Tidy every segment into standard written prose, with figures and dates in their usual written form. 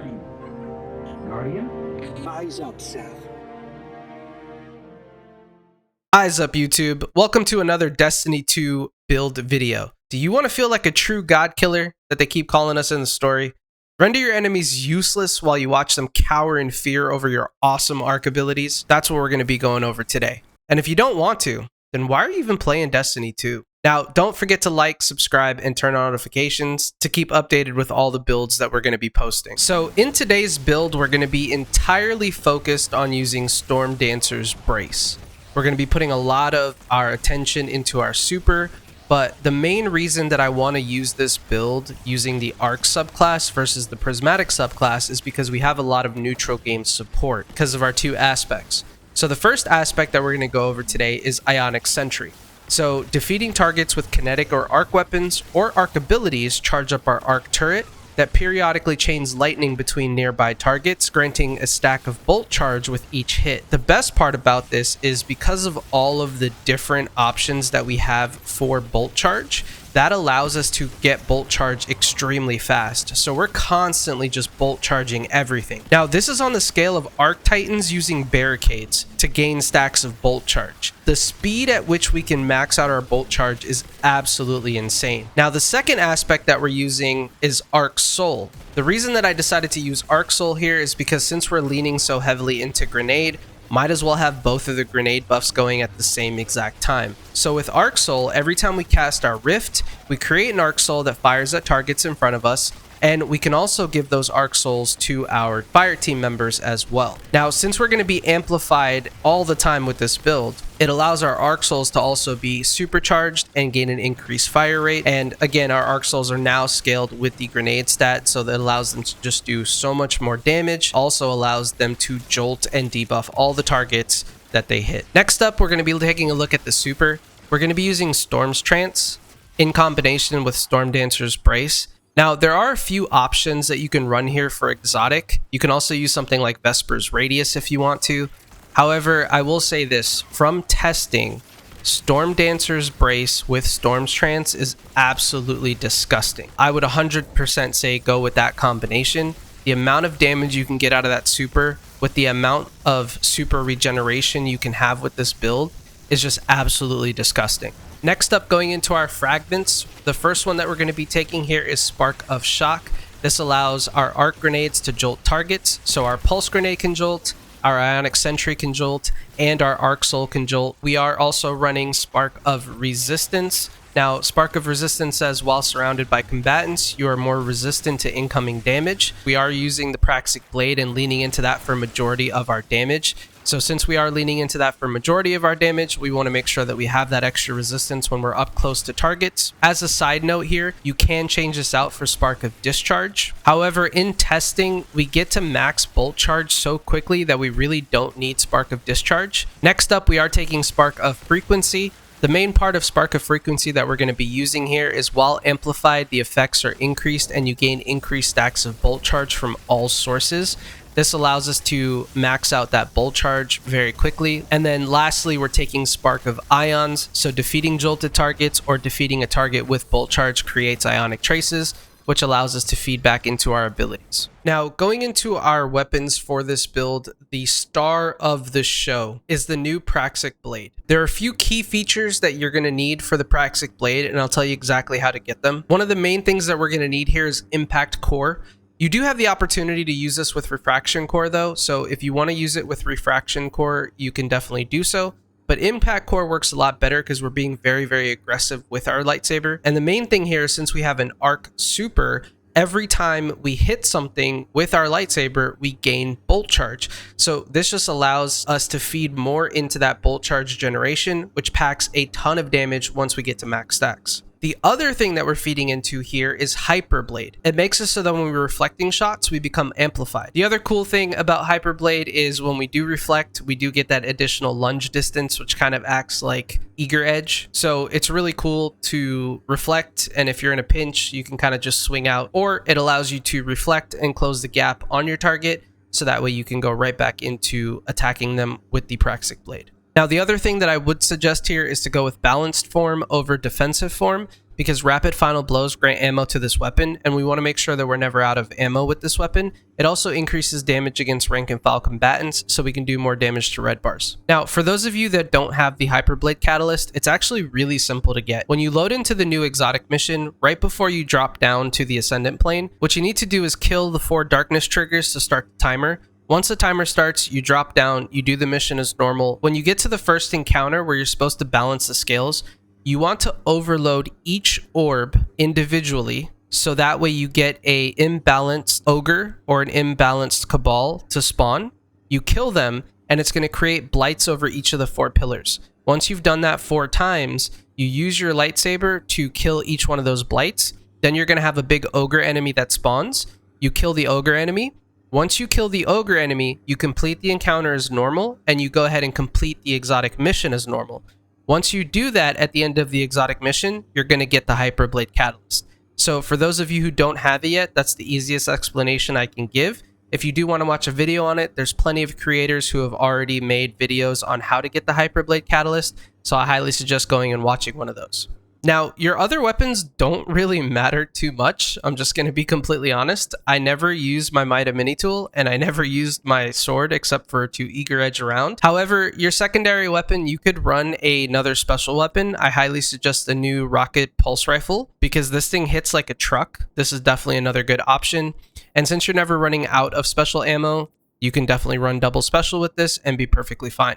Green. Guardian? Eyes up, Seth. Eyes up, YouTube. Welcome to another Destiny 2 build video. Do you want to feel like a true god killer that they keep calling us in the story? Render your enemies useless while you watch them cower in fear over your awesome arc abilities? That's what we're going to be going over today. And if you don't want to, then why are you even playing Destiny 2? Now, don't forget to like, subscribe, and turn on notifications to keep updated with all the builds that we're going to be posting. So in today's build, we're going to be entirely focused on using Stormdancer's Brace. We're going to be putting a lot of our attention into our super, but the main reason that I want to use this build using the Arc subclass versus the Prismatic subclass is because we have a lot of neutral game support because of our two aspects. So the first aspect that we're going to go over today is Ionic Sentry. So defeating targets with kinetic or arc weapons or arc abilities charge up our arc turret that periodically chains lightning between nearby targets, granting a stack of bolt charge with each hit. The best part about this is because of all of the different options that we have for bolt charge, that allows us to get bolt charge extremely fast. So we're constantly just bolt charging everything. Now, this is on the scale of Arc Titans using barricades to gain stacks of bolt charge. The speed at which we can max out our bolt charge is absolutely insane. Now, the second aspect that we're using is Arc Soul. The reason that I decided to use Arc Soul here is because since we're leaning so heavily into grenade, might as well have both of the grenade buffs going at the same exact time. So with Arc Soul, every time we cast our Rift, we create an Arc Soul that fires at targets in front of us, and we can also give those Arc Souls to our fire team members as well. Now, since we're going to be amplified all the time with this build, it allows our Arc Souls to also be supercharged and gain an increased fire rate. And again, our Arc Souls are now scaled with the grenade stat, so that allows them to just do so much more damage. Also allows them to jolt and debuff all the targets that they hit. Next up, we're going to be taking a look at the super. We're going to be using Storm's Trance in combination with Stormdancer's Brace. Now, there are a few options that you can run here for exotic. You can also use something like Vesper's Radius if you want to. However, I will say this, from testing, Stormdancer's Brace with Storm's Trance is absolutely disgusting. I would 100% say go with that combination. The amount of damage you can get out of that super with the amount of super regeneration you can have with this build is just absolutely disgusting. Next up, going into our fragments, the first one that we're going to be taking here is Spark of Shock. This allows our arc grenades to jolt targets, so our pulse grenade can jolt, our Ionic Sentry can jolt, and our Arc Soul can jolt. We are also running Spark of Resistance. Now, Spark of Resistance says while surrounded by combatants, you are more resistant to incoming damage. We are using the Prismatic Blade and leaning into that for majority of our damage. So since we are leaning into that for majority of our damage, we want to make sure that we have that extra resistance when we're up close to targets. As a side note here, you can change this out for Spark of Discharge. However, in testing, we get to max bolt charge so quickly that we really don't need Spark of Discharge. Next up, we are taking Spark of Frequency. The main part of Spark of Frequency that we're going to be using here is while amplified, the effects are increased and you gain increased stacks of bolt charge from all sources. This allows us to max out that bolt charge very quickly. And then lastly, we're taking Spark of Ions. So defeating jolted targets or defeating a target with bolt charge creates Ionic Traces, which allows us to feed back into our abilities. Now, going into our weapons for this build, the star of the show is the new Prismatic Blade. There are a few key features that you're going to need for the Prismatic Blade, and I'll tell you exactly how to get them. One of the main things that we're going to need here is Impact Core. You do have the opportunity to use this with Refraction Core though, so if you want to use it with Refraction Core, you can definitely do so. But Impact Core works a lot better because we're being very, very aggressive with our lightsaber. And the main thing here, since we have an Arc Super, every time we hit something with our lightsaber, we gain bolt charge. So this just allows us to feed more into that bolt charge generation, which packs a ton of damage once we get to max stacks. The other thing that we're feeding into here is Hyperblade. It makes it so that when we're reflecting shots, we become amplified. The other cool thing about Hyperblade is when we do reflect, we do get that additional lunge distance, which kind of acts like Eager Edge. So it's really cool to reflect, and if you're in a pinch, you can kind of just swing out, or it allows you to reflect and close the gap on your target, so that way you can go right back into attacking them with the Prismatic Blade. Now, the other thing that I would suggest here is to go with balanced form over defensive form. because rapid final blows grant ammo to this weapon, and we want to make sure that we're never out of ammo with this weapon. It also increases damage against rank and file combatants, so we can do more damage to red bars. Now, for those of you that don't have the Hyperblade Catalyst, it's actually really simple to get. When you load into the new exotic mission, right before you drop down to the Ascendant Plane, what you need to do is kill the 4 darkness triggers to start the timer. Once the timer starts, you drop down, you do the mission as normal. When you get to the first encounter where you're supposed to balance the scales, you want to overload each orb individually, so that way you get a imbalanced ogre or an imbalanced cabal to spawn. You kill them, and it's going to create blights over each of the 4 pillars. Once you've done that 4 times, you use your lightsaber to kill each one of those blights. Then you're going to have a big ogre enemy that spawns. You kill the ogre enemy. Once you kill the ogre enemy, you complete the encounter as normal, and you go ahead and complete the exotic mission as normal. Once you do that at the end of the exotic mission, you're going to get the Hyperblade Catalyst. So for those of you who don't have it yet, that's the easiest explanation I can give. If you do want to watch a video on it, there's plenty of creators who have already made videos on how to get the Hyperblade Catalyst, so I highly suggest going and watching one of those. Now, your other weapons don't really matter too much. I'm just going to be completely honest. I never used my Mida mini tool, and I never used my sword except for to eager edge around. However, your secondary weapon, you could run another special weapon. I highly suggest the new rocket pulse rifle, because this thing hits like a truck. This is definitely another good option. And since you're never running out of special ammo, you can definitely run double special with this and be perfectly fine.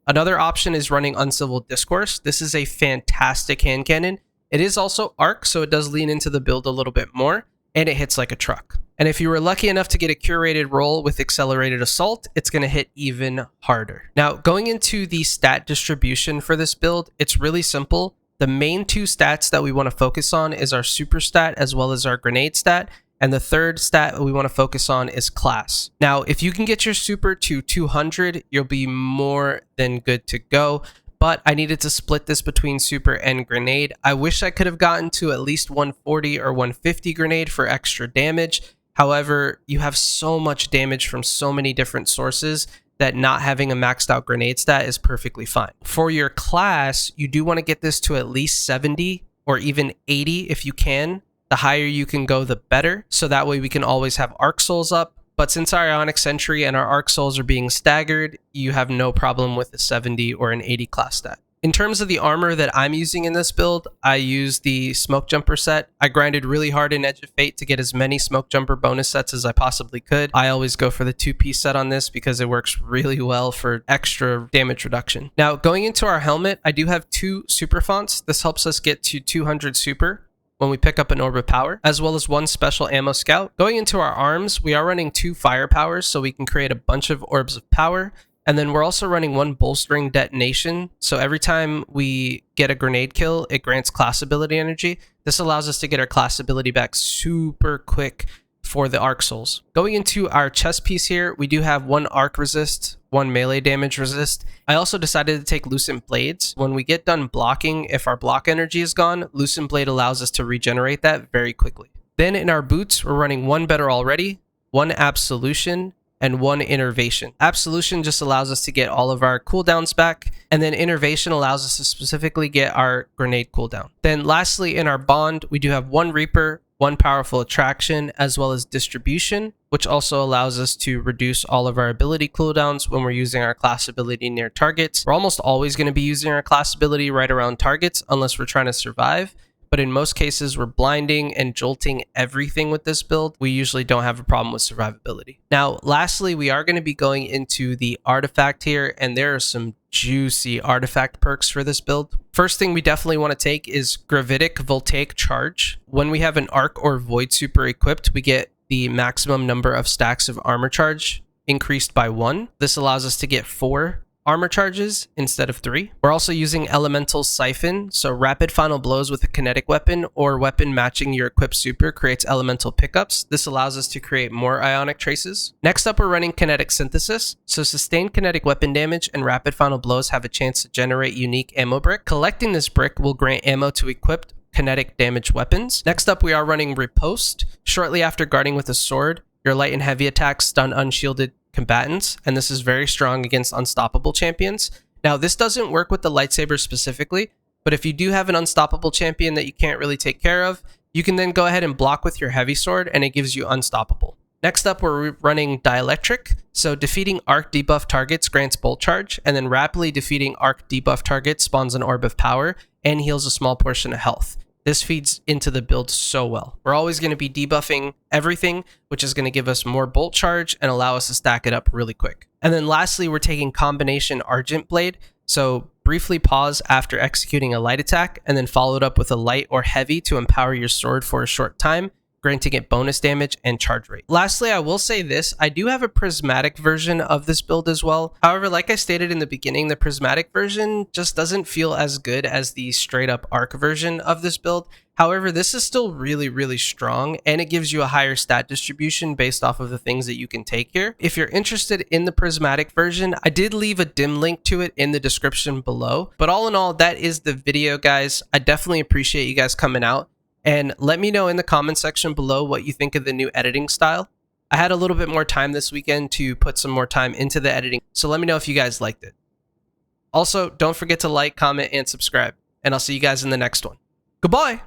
Another option is running Uncivil Discourse. This is a fantastic hand cannon. It is also arc, so it does lean into the build a little bit more, and it hits like a truck. And if you were lucky enough to get a curated roll with Accelerated Assault, it's going to hit even harder. Now, going into the stat distribution for this build, it's really simple. The main 2 stats that we want to focus on is our super stat as well as our grenade stat. And the third stat we want to focus on is class. Now, if you can get your super to 200, you'll be more than good to go. But I needed to split this between super and grenade. I wish I could have gotten to at least 140 or 150 grenade for extra damage. However, you have so much damage from so many different sources that not having a maxed out grenade stat is perfectly fine. For your class, you do want to get this to at least 70 or even 80 if you can. The higher you can go, the better. So that way we can always have Arc Souls up. But since our Ionic Sentry and our Arc Souls are being staggered, you have no problem with a 70 or an 80 class stat. In terms of the armor that I'm using in this build, I use the Smoke Jumper set. I grinded really hard in Edge of Fate to get as many Smoke Jumper bonus sets as I possibly could. I always go for the 2-piece set on this because it works really well for extra damage reduction. Now, going into our helmet, I do have 2 super fonts. This helps us get to 200 super when we pick up an Orb of Power, as well as 1 special ammo scout. Going into our arms, we are running 2 fire powers, so we can create a bunch of orbs of power. And then we're also running 1 bolstering detonation. So every time we get a grenade kill, it grants class ability energy. This allows us to get our class ability back super quick for the Arc Souls. Going into our chest piece here, we do have 1 arc resist, 1 melee damage resist. I also decided to take Lucent Blades. When we get done blocking, if our block energy is gone, Lucent Blade allows us to regenerate that very quickly. Then in our boots, we're running 1 Better Already, 1 Absolution, and 1 Innervation. Absolution just allows us to get all of our cooldowns back, and then Innervation allows us to specifically get our grenade cooldown. Then lastly, in our bond, we do have 1 Reaper, 1 Powerful Attraction, as well as Distribution, which also allows us to reduce all of our ability cooldowns when we're using our class ability near targets. We're almost always going to be using our class ability right around targets unless we're trying to survive. But in most cases, we're blinding and jolting everything with this build. We usually don't have a problem with survivability. Now, lastly, we are going to be going into the artifact here, and there are some juicy artifact perks for this build. First thing we definitely want to take is Gravitic Voltaic Charge. When we have an Arc or Void super equipped, we get the maximum number of stacks of armor charge increased by 1. This allows us to get 4 armor charges instead of 3. We're also using Elemental Siphon, so rapid final blows with a kinetic weapon or weapon matching your equipped super creates elemental pickups. This allows us to create more Ionic Traces. Next up, we're running Kinetic Synthesis, so sustained kinetic weapon damage and rapid final blows have a chance to generate unique ammo brick. Collecting this brick will grant ammo to equipped kinetic damage weapons. Next up, we are running Riposte. Shortly after guarding with a sword, your light and heavy attacks stun unshielded combatants, and this is very strong against unstoppable champions. Now, this doesn't work with the lightsaber specifically, But if you do have an unstoppable champion that you can't really take care of, you can then go ahead and block with your heavy sword and it gives you unstoppable. Next up, we're running Dielectric. So defeating arc debuff targets grants bolt charge, and then rapidly defeating arc debuff targets spawns an orb of power and heals a small portion of health. This feeds into the build so well. We're always going to be debuffing everything, which is going to give us more bolt charge and allow us to stack it up really quick. And then lastly, we're taking combination Argent Blade. So briefly pause after executing a light attack and then follow it up with a light or heavy to empower your sword for a short time, granting it bonus damage and charge rate. Lastly, I will say this, I do have a prismatic version of this build as well. However, like I stated in the beginning, the prismatic version just doesn't feel as good as the straight up arc version of this build. However, this is still really, really strong, and it gives you a higher stat distribution based off of the things that you can take here. If you're interested in the prismatic version, I did leave a dim link to it in the description below. But all in all, that is the video, guys. I definitely appreciate you guys coming out. And let me know in the comment section below what you think of the new editing style. I had a little bit more time this weekend to put some more time into the editing, so let me know if you guys liked it. Also, don't forget to like, comment, and subscribe, and I'll see you guys in the next one. Goodbye!